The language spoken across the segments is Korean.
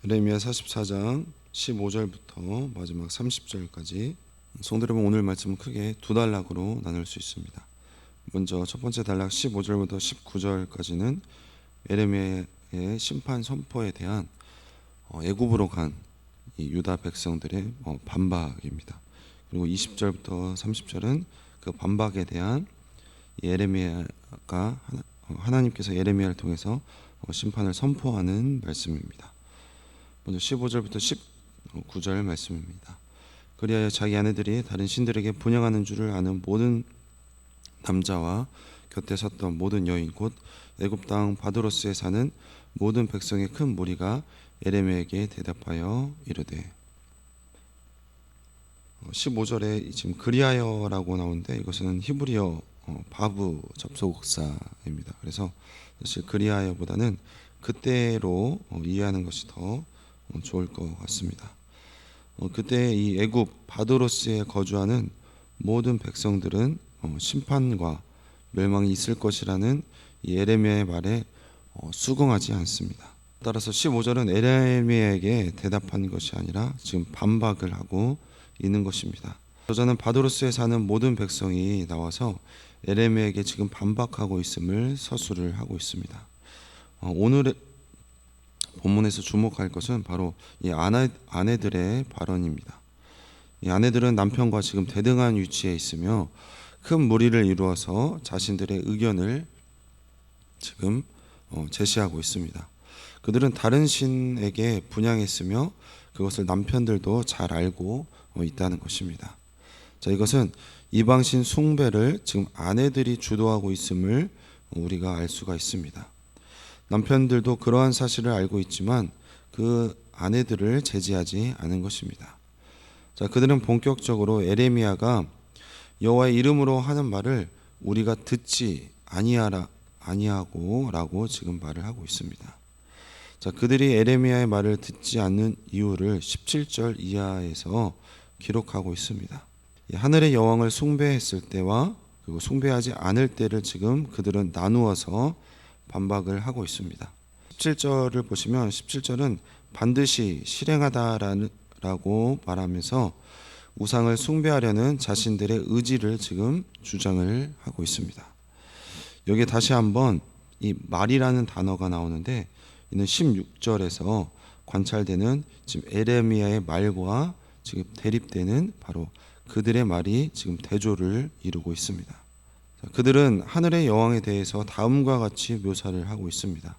에레미야 44장 15절부터 마지막 30절까지 성도 여러분, 오늘 말씀은 크게 두 단락으로 나눌 수 있습니다. 먼저 첫 번째 단락 15절부터 19절까지는 에레미야의 심판 선포에 대한 애굽으로 간 이 유다 백성들의 반박입니다. 그리고 20절부터 30절은 그 반박에 대한 에레미야가 하나님께서 에레미야를 통해서 심판을 선포하는 말씀입니다. 먼저 15절부터 19절 말씀입니다. 그리하여 자기 아내들이 다른 신들에게 분향하는 줄을 아는 모든 남자와 곁에 섰던 모든 여인 곧 애굽 땅 바드로스에 사는 모든 백성의 큰 무리가 에레미야에게 대답하여 이르되, 15절에 지금 그리하여라고 나오는데 이것은 히브리어 바브 접속사입니다. 그래서 사실 그리하여보다는 그때로 이해하는 것이 더 좋을 것 같습니다. 그때 이 애굽 바드로스에 거주하는 모든 백성들은 심판과 멸망이 있을 것이라는 이 에레미야의 말에 수긍하지 않습니다. 따라서 15절은 에레미야에게 대답한 것이 아니라 지금 반박을 하고 있는 것입니다. 저자는 바드로스에 사는 모든 백성이 나와서 에레미야에게 지금 반박하고 있음을 서술을 하고 있습니다. 오늘의 본문에서 주목할 것은 바로 이 아내들의 발언입니다. 이 아내들은 남편과 지금 대등한 위치에 있으며 큰 무리를 이루어서 자신들의 의견을 지금 제시하고 있습니다. 그들은 다른 신에게 분향했으며 그것을 남편들도 잘 알고 있다는 것입니다. 자, 이것은 이방신 숭배를 지금 아내들이 주도하고 있음을 우리가 알 수가 있습니다. 남편들도 그러한 사실을 알고 있지만 그 아내들을 제지하지 않은 것입니다. 자, 그들은 본격적으로 에레미야가 여호와의 이름으로 하는 말을 우리가 듣지 아니하고라고 지금 말을 하고 있습니다. 자, 그들이 에레미야의 말을 듣지 않는 이유를 17절 이하에서 기록하고 있습니다. 하늘의 여왕을 숭배했을 때와 그리고 숭배하지 않을 때를 지금 그들은 나누어서 반박을 하고 있습니다. 17절을 보시면 17절은 반드시 실행하다라고 말하면서 우상을 숭배하려는 자신들의 의지를 지금 주장을 하고 있습니다. 여기에 다시 한번 이 말이라는 단어가 나오는데 이는 16절에서 관찰되는 지금 에레미야의 말과 지금 대립되는 바로 그들의 말이 지금 대조를 이루고 있습니다. 그들은 하늘의 여왕에 대해서 다음과 같이 묘사를 하고 있습니다.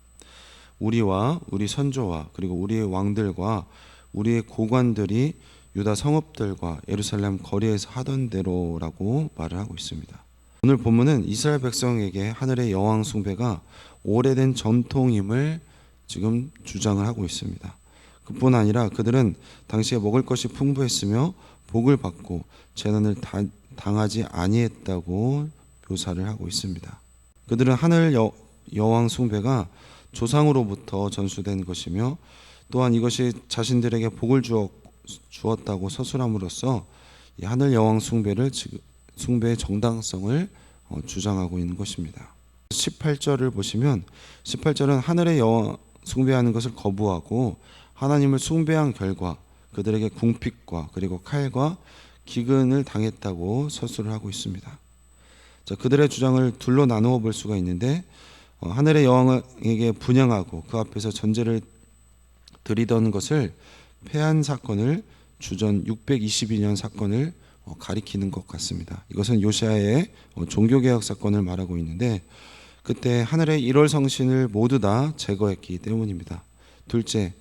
우리와 우리 선조와 그리고 우리의 왕들과 우리의 고관들이 유다 성읍들과 예루살렘 거리에서 하던 대로라고 말을 하고 있습니다. 오늘 본문은 이스라엘 백성에게 하늘의 여왕 숭배가 오래된 전통임을 지금 주장을 하고 있습니다. 그뿐 아니라 그들은 당시에 먹을 것이 풍부했으며 복을 받고 재난을 당하지 아니했다고 묘사를 하고 있습니다. 그들은 하늘 여왕 숭배가 조상으로부터 전수된 것이며 또한 이것이 자신들에게 복을 주었다고 서술함으로써 이 하늘 여왕 숭배의 정당성을 주장하고 있는 것입니다. 18절을 보시면 18절은 하늘의 여왕 숭배하는 것을 거부하고 하나님을 숭배한 결과 그들에게 궁핍과 그리고 칼과 기근을 당했다고 서술을 하고 있습니다. 자, 그들의 주장을 둘로 나누어 볼 수가 있는데 하늘의 여왕에게 분향하고 그 앞에서 전제를 드리던 것을 폐한 사건을 주전 622년 사건을 가리키는 것 같습니다. 이것은 요시야의 종교개혁 사건을 말하고 있는데 그때 하늘의 1월 성신을 모두 다 제거했기 때문입니다. 둘째,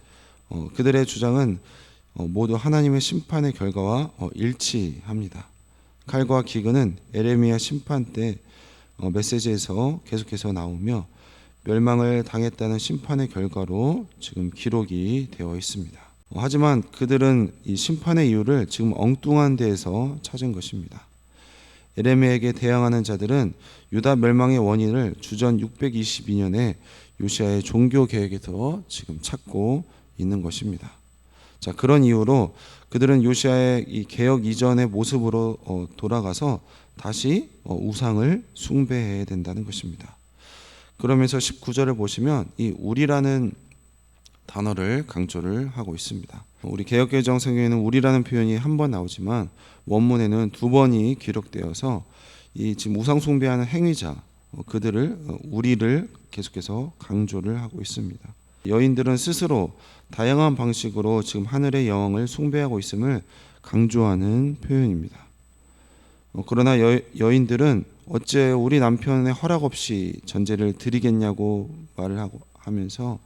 그들의 주장은 모두 하나님의 심판의 결과와 일치합니다. 칼과 기근은 에레미야 심판 때 메시지에서 계속해서 나오며 멸망을 당했다는 심판의 결과로 지금 기록이 되어 있습니다. 하지만 그들은 이 심판의 이유를 지금 엉뚱한 데에서 찾은 것입니다. 에레미야에게 대항하는 자들은 유다 멸망의 원인을 주전 622년에 요시야의 종교 개혁에서 지금 찾고 있는 것입니다. 자, 그런 이유로 그들은 요시야의 이 개혁 이전의 모습으로 돌아가서 다시 우상을 숭배해야 된다는 것입니다. 그러면서 19절을 보시면 이 우리라는 단어를 강조를 하고 있습니다. 우리 개역개정 성경에는 우리라는 표현이 한 번 나오지만 원문에는 두 번이 기록되어서 이 지금 우상 숭배하는 행위자 그들을 우리를 계속해서 강조를 하고 있습니다. 여인들은 스스로 다양한 방식으로 지금 하늘의 여왕을 숭배하고 있음을 강조하는 표현입니다. 그러나 여인들은 어째 우리 남편의 허락 없이 전제를 드리겠냐고 말을 하면서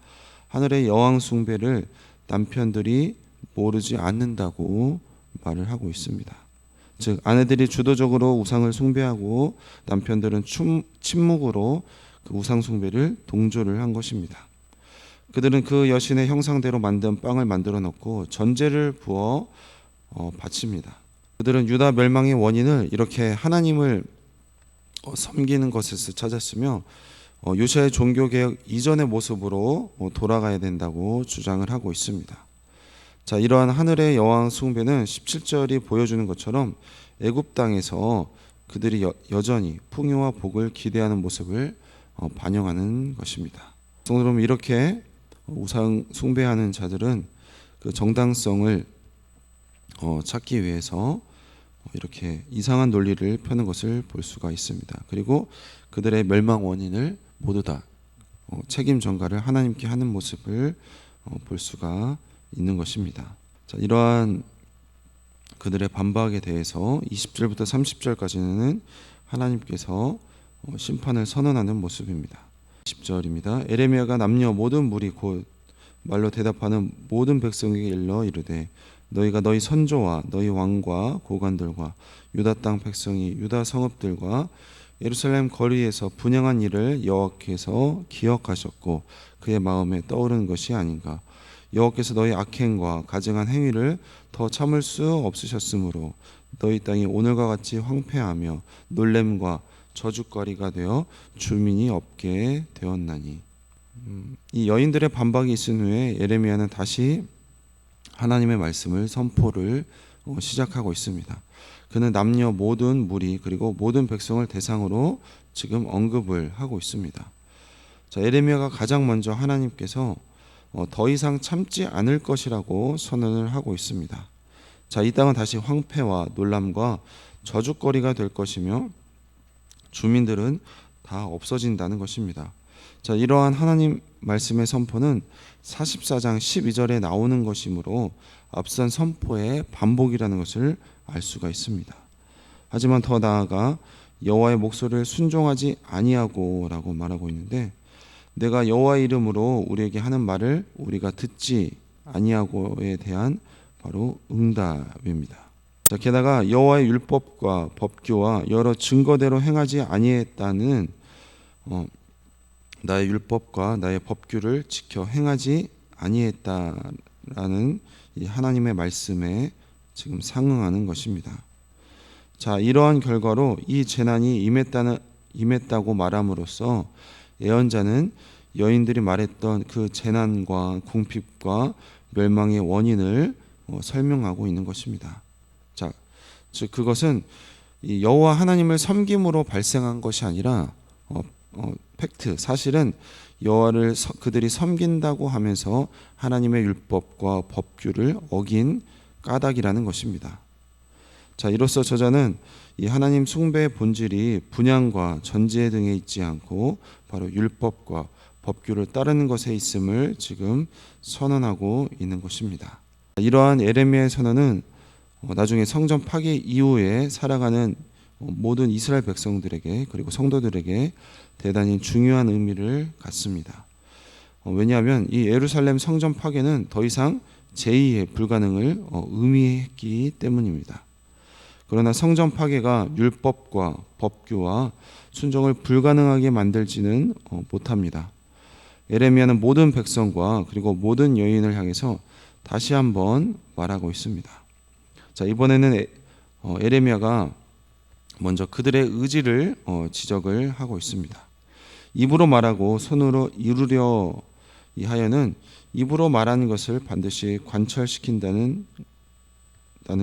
하늘의 여왕 숭배를 남편들이 모르지 않는다고 말을 하고 있습니다. 즉 아내들이 주도적으로 우상을 숭배하고 남편들은 침묵으로 그 우상 숭배를 동조를 한 것입니다. 그들은 그 여신의 형상대로 만든 빵을 만들어 놓고 전제를 부어 바칩니다. 그들은 유다 멸망의 원인을 이렇게 하나님을 섬기는 것에서 찾았으며 요시아의 종교개혁 이전의 모습으로 돌아가야 된다고 주장을 하고 있습니다. 자, 이러한 하늘의 여왕 숭배는 17절이 보여주는 것처럼 애굽 땅에서 그들이 여전히 풍요와 복을 기대하는 모습을 반영하는 것입니다. 그럼 이렇게 우상 숭배하는 자들은 그 정당성을 찾기 위해서 이렇게 이상한 논리를 펴는 것을 볼 수가 있습니다. 그리고 그들의 멸망 원인을 모두 다 책임 전가를 하나님께 하는 모습을 볼 수가 있는 것입니다. 자, 이러한 그들의 반박에 대해서 20절부터 30절까지는 하나님께서 심판을 선언하는 모습입니다. 10절입니다. 에레미야가 남녀 모든 무리 곧 말로 대답하는 모든 백성에게 일러 이르되 너희가 너희 선조와 너희 왕과 고관들과 유다 땅 백성이 유다 성읍들과 예루살렘 거리에서 분향한 일을 여호와께서 기억하셨고 그의 마음에 떠오르는 것이 아닌가. 여호와께서 너희 악행과 가증한 행위를 더 참을 수 없으셨으므로 너희 땅이 오늘과 같이 황폐하며 놀램과 저주거리가 되어 주민이 없게 되었나니. 이 여인들의 반박이 있은 후에 예레미야는 다시 하나님의 말씀을 선포를 시작하고 있습니다. 그는 남녀 모든 무리 그리고 모든 백성을 대상으로 지금 언급을 하고 있습니다. 자, 예레미야가 가장 먼저 하나님께서 더 이상 참지 않을 것이라고 선언을 하고 있습니다. 자, 이 땅은 다시 황폐와 놀람과 저주거리가 될 것이며 주민들은 다 없어진다는 것입니다. 자, 이러한 하나님 말씀의 선포는 44장 12절에 나오는 것이므로 앞선 선포의 반복이라는 것을 알 수가 있습니다. 하지만 더 나아가 여호와의 목소리를 순종하지 아니하고라고 말하고 있는데 내가 여호와의 이름으로 우리에게 하는 말을 우리가 듣지 아니하고에 대한 바로 응답입니다. 자, 게다가 여호와의 율법과 법규와 여러 증거대로 행하지 아니했다는 나의 율법과 나의 법규를 지켜 행하지 아니했다라는 이 하나님의 말씀에 지금 상응하는 것입니다. 자, 이러한 결과로 이 재난이 임했다고 말함으로써 예언자는 여인들이 말했던 그 재난과 궁핍과 멸망의 원인을 설명하고 있는 것입니다. 자, 즉 그것은 이 여호와 하나님을 섬김으로 발생한 것이 아니라 팩트, 사실은 여호와를 그들이 섬긴다고 하면서 하나님의 율법과 법규를 어긴 까닭이라는 것입니다. 자, 이로써 저자는 이 하나님 숭배의 본질이 분향과 전제 등에 있지 않고 바로 율법과 법규를 따르는 것에 있음을 지금 선언하고 있는 것입니다. 이러한 예레미야의 선언은 나중에 성전 파괴 이후에 살아가는 모든 이스라엘 백성들에게 그리고 성도들에게 대단히 중요한 의미를 갖습니다. 왜냐하면 이 예루살렘 성전 파괴는 더 이상 제2의 불가능을 의미했기 때문입니다. 그러나 성전 파괴가 율법과 법규와 순종을 불가능하게 만들지는 못합니다. 예레미야는 모든 백성과 그리고 모든 여인을 향해서 다시 한번 말하고 있습니다. 자, 이번에는 예레미야가 먼저 그들의 의지를 지적을 하고 있습니다. 입으로 말하고 손으로 이루려 하여는 입으로 말하는 것을 반드시 관철시킨다는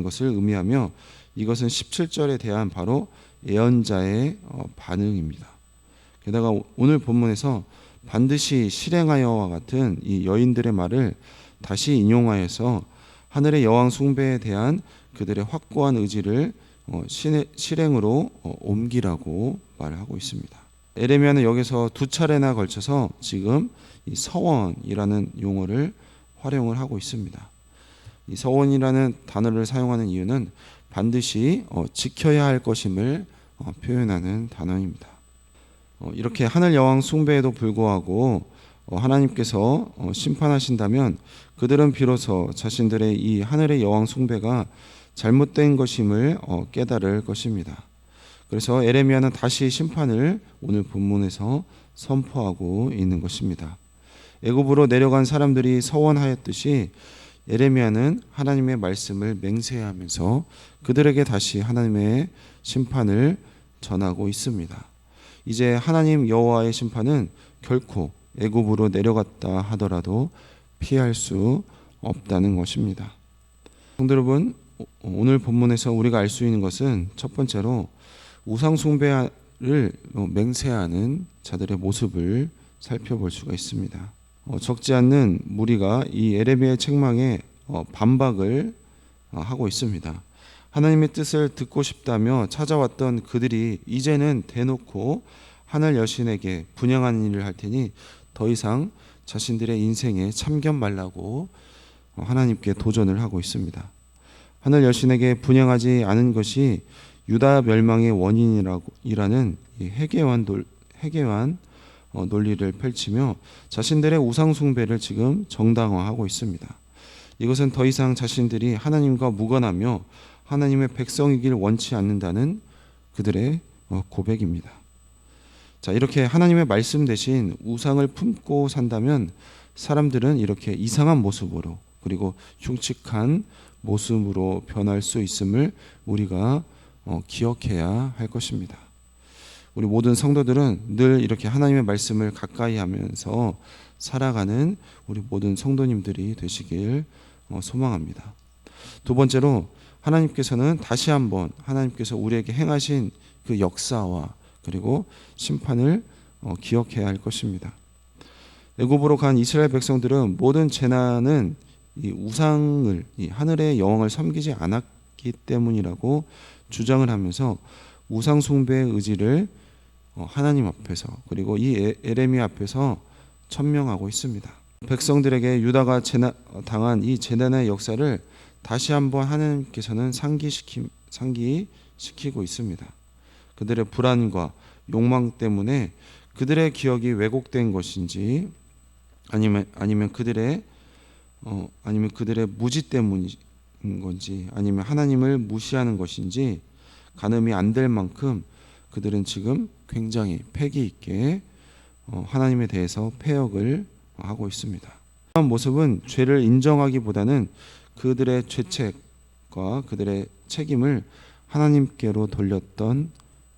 것을 의미하며 이것은 17절에 대한 바로 예언자의 반응입니다. 게다가 오늘 본문에서 반드시 실행하여와 같은 이 여인들의 말을 다시 인용하여서 하늘의 여왕 숭배에 대한 그들의 확고한 의지를 실행으로 옮기라고 말하고 있습니다. 에레미야는 여기서 두 차례나 걸쳐서 지금 이 서원이라는 용어를 활용을 하고 있습니다. 이 서원이라는 단어를 사용하는 이유는 반드시 지켜야 할 것임을 표현하는 단어입니다. 이렇게 하늘 여왕 숭배에도 불구하고 하나님께서 심판하신다면 그들은 비로소 자신들의 이 하늘의 여왕 숭배가 잘못된 것임을 깨달을 것입니다. 그래서 에레미야는 다시 심판을 오늘 본문에서 선포하고 있는 것입니다. 애굽으로 내려간 사람들이 서원하였듯이 에레미야는 하나님의 말씀을 맹세하면서 그들에게 다시 하나님의 심판을 전하고 있습니다. 이제 하나님 여호와의 심판은 결코 애굽으로 내려갔다 하더라도 피할 수 없다는 것입니다. 성도 여러분, 오늘 본문에서 우리가 알 수 있는 것은 첫 번째로 우상 숭배를 맹세하는 자들의 모습을 살펴볼 수가 있습니다. 적지 않는 무리가 이 에레미야의 책망에 반박을 하고 있습니다. 하나님의 뜻을 듣고 싶다며 찾아왔던 그들이 이제는 대놓고 하늘 여신에게 분향하는 일을 할 테니 더 이상 자신들의 인생에 참견 말라고 하나님께 도전을 하고 있습니다. 하늘 여신에게 분향하지 않은 것이 유다 멸망의 원인이라는 해괴한 논리를 펼치며 자신들의 우상 숭배를 지금 정당화하고 있습니다. 이것은 더 이상 자신들이 하나님과 무관하며 하나님의 백성이길 원치 않는다는 그들의 고백입니다. 자, 이렇게 하나님의 말씀 대신 우상을 품고 산다면 사람들은 이렇게 이상한 모습으로 그리고 흉측한 모습으로 변할 수 있음을 우리가 기억해야 할 것입니다. 우리 모든 성도들은 늘 이렇게 하나님의 말씀을 가까이 하면서 살아가는 우리 모든 성도님들이 되시길 소망합니다. 두 번째로 하나님께서는 다시 한번 하나님께서 우리에게 행하신 그 역사와 그리고 심판을 기억해야 할 것입니다. 애굽으로 간 이스라엘 백성들은 모든 재난은 이 우상을 이 하늘의 여왕을 섬기지 않았기 때문이라고 주장을 하면서 우상 숭배의 의지를 하나님 앞에서 그리고 이 에레미야 앞에서 천명하고 있습니다. 백성들에게 유다가 당한 이 재난의 역사를 다시 한번 하나님께서는 상기시키고 있습니다. 그들의 불안과 욕망 때문에 그들의 기억이 왜곡된 것인지 아니면 그들의 무지 때문인 건지 아니면 하나님을 무시하는 것인지 가늠이 안 될 만큼 그들은 지금 굉장히 패기 있게 하나님에 대해서 패역을 하고 있습니다. 이런 모습은 죄를 인정하기보다는 그들의 죄책과 그들의 책임을 하나님께로 돌렸던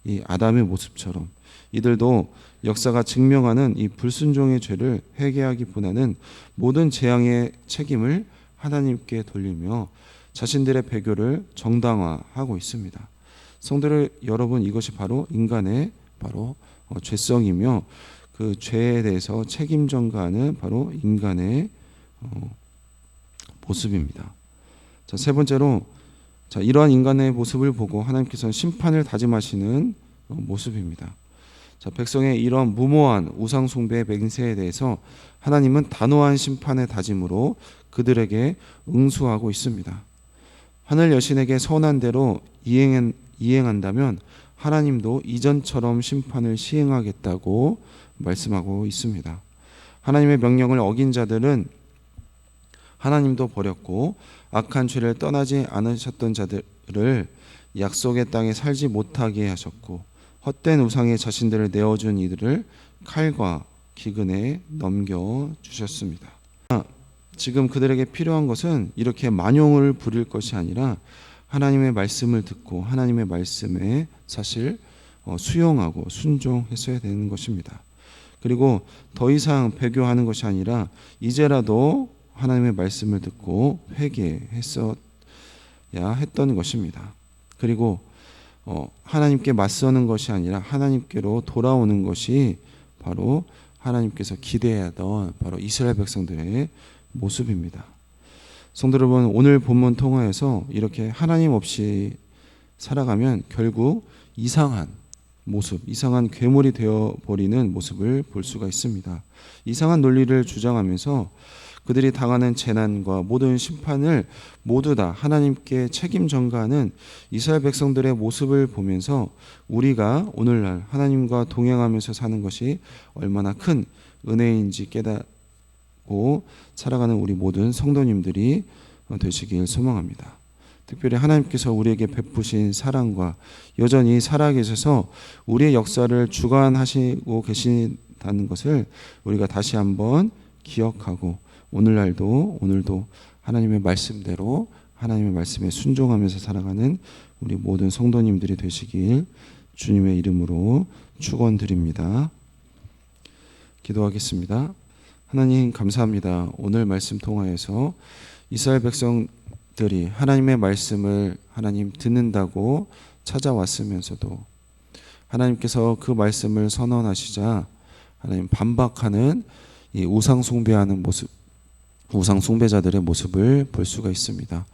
이 아담의 모습처럼 이들도 역사가 증명하는 이 불순종의 죄를 회개하기보다는 모든 재앙의 책임을 하나님께 돌리며 자신들의 배교를 정당화하고 있습니다. 성도 여러분, 이것이 바로 인간의 죄성이며 그 죄에 대해서 책임 전가하는 바로 인간의 모습입니다. 자, 세 번째로 이러한 인간의 모습을 보고 하나님께서는 심판을 다짐하시는 모습입니다. 자, 백성의 이런 무모한 우상 숭배의 맹세에 대해서 하나님은 단호한 심판의 다짐으로 그들에게 응수하고 있습니다. 하늘 여신에게 선한 대로 이행한다면 하나님도 이전처럼 심판을 시행하겠다고 말씀하고 있습니다. 하나님의 명령을 어긴 자들은 하나님도 버렸고 악한 죄를 떠나지 않으셨던 자들을 약속의 땅에 살지 못하게 하셨고 헛된 우상에 자신들을 내어준 이들을 칼과 기근에 넘겨주셨습니다. 지금 그들에게 필요한 것은 이렇게 만용을 부릴 것이 아니라 하나님의 말씀을 듣고 하나님의 말씀에 사실 수용하고 순종했어야 되는 것입니다. 그리고 더 이상 배교하는 것이 아니라 이제라도 하나님의 말씀을 듣고 회개했어야 했던 것입니다. 그리고 하나님께 맞서는 것이 아니라 하나님께로 돌아오는 것이 바로 하나님께서 기대하던 바로 이스라엘 백성들의 모습입니다. 성도 여러분, 오늘 본문 통화에서 이렇게 하나님 없이 살아가면 결국 이상한 모습, 이상한 괴물이 되어버리는 모습을 볼 수가 있습니다. 이상한 논리를 주장하면서 그들이 당하는 재난과 모든 심판을 모두 다 하나님께 책임 전가하는 이스라엘 백성들의 모습을 보면서 우리가 오늘날 하나님과 동행하면서 사는 것이 얼마나 큰 은혜인지 깨닫고 살아가는 우리 모든 성도님들이 되시길 소망합니다. 특별히 하나님께서 우리에게 베푸신 사랑과 여전히 살아계셔서 우리의 역사를 주관하시고 계신다는 것을 우리가 다시 한번 기억하고 오늘도 하나님의 말씀대로 하나님의 말씀에 순종하면서 살아가는 우리 모든 성도님들이 되시길 주님의 이름으로 축원드립니다. 기도하겠습니다. 하나님 감사합니다. 오늘 말씀 통하여서 이스라엘 백성들이 하나님의 말씀을 하나님 듣는다고 찾아왔으면서도 하나님께서 그 말씀을 선언하시자 하나님 반박하는 이 우상 숭배하는 모습, 우상 숭배자들의 모습을 볼 수가 있습니다.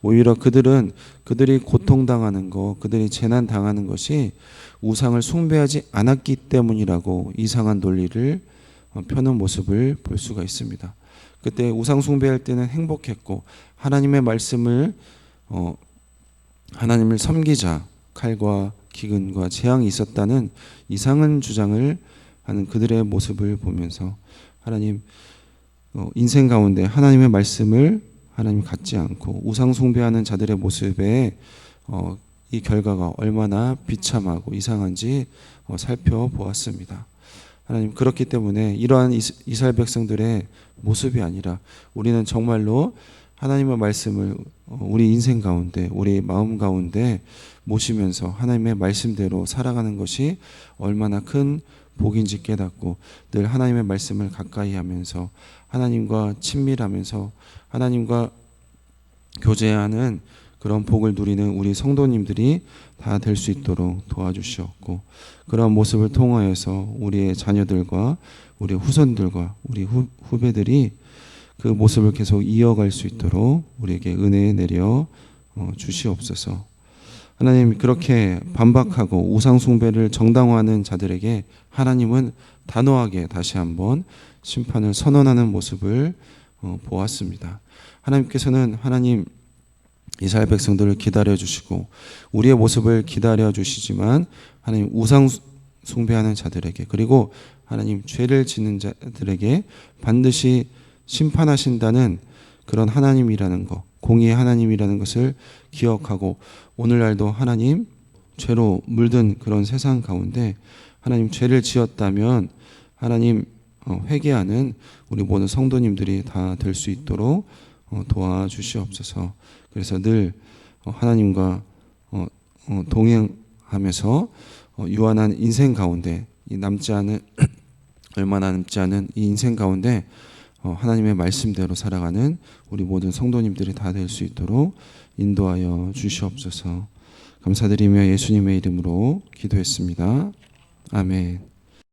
오히려 그들이 고통당하는 것, 그들이 재난 당하는 것이 우상을 숭배하지 않았기 때문이라고 이상한 논리를 펴는 모습을 볼 수가 있습니다. 그때 우상 숭배할 때는 행복했고 하나님의 말씀을 하나님을 섬기자 칼과 기근과 재앙이 있었다는 이상한 주장을 하는 그들의 모습을 보면서 하나님 인생 가운데 하나님의 말씀을 하나님 갖지 않고 우상 숭배하는 자들의 모습에 이 결과가 얼마나 비참하고 이상한지 살펴보았습니다. 하나님 그렇기 때문에 이러한 이스라엘 백성들의 모습이 아니라 우리는 정말로 하나님의 말씀을 우리 인생 가운데 우리 마음 가운데 모시면서 하나님의 말씀대로 살아가는 것이 얼마나 큰 복인지 깨닫고 늘 하나님의 말씀을 가까이 하면서 하나님과 친밀하면서 하나님과 교제하는 그런 복을 누리는 우리 성도님들이 다 될 수 있도록 도와주시옵고 그런 모습을 통하여서 우리의 자녀들과 우리 후손들과 우리 후배들이 그 모습을 계속 이어갈 수 있도록 우리에게 은혜 내려 주시옵소서. 하나님 그렇게 반박하고 우상 숭배를 정당화하는 자들에게 하나님은 단호하게 다시 한번 심판을 선언하는 모습을 보았습니다. 하나님께서는 하나님 이스라엘 백성들을 기다려 주시고 우리의 모습을 기다려 주시지만 하나님 우상 숭배하는 자들에게 그리고 하나님 죄를 짓는 자들에게 반드시 심판하신다는 그런 하나님이라는 것, 공의의 하나님이라는 것을 기억하고 오늘날도 하나님 죄로 물든 그런 세상 가운데 하나님 죄를 지었다면 하나님 회개하는 우리 모든 성도님들이 다 될 수 있도록 도와주시옵소서. 그래서 늘 하나님과 동행하면서 유한한 인생 가운데 이 남지 않은 얼마나 남지 않은 이 인생 가운데 하나님의 말씀대로 살아가는 우리 모든 성도님들이 다 될 수 있도록 인도하여 주시옵소서. 감사드리며 예수님의 이름으로 기도했습니다. 아멘.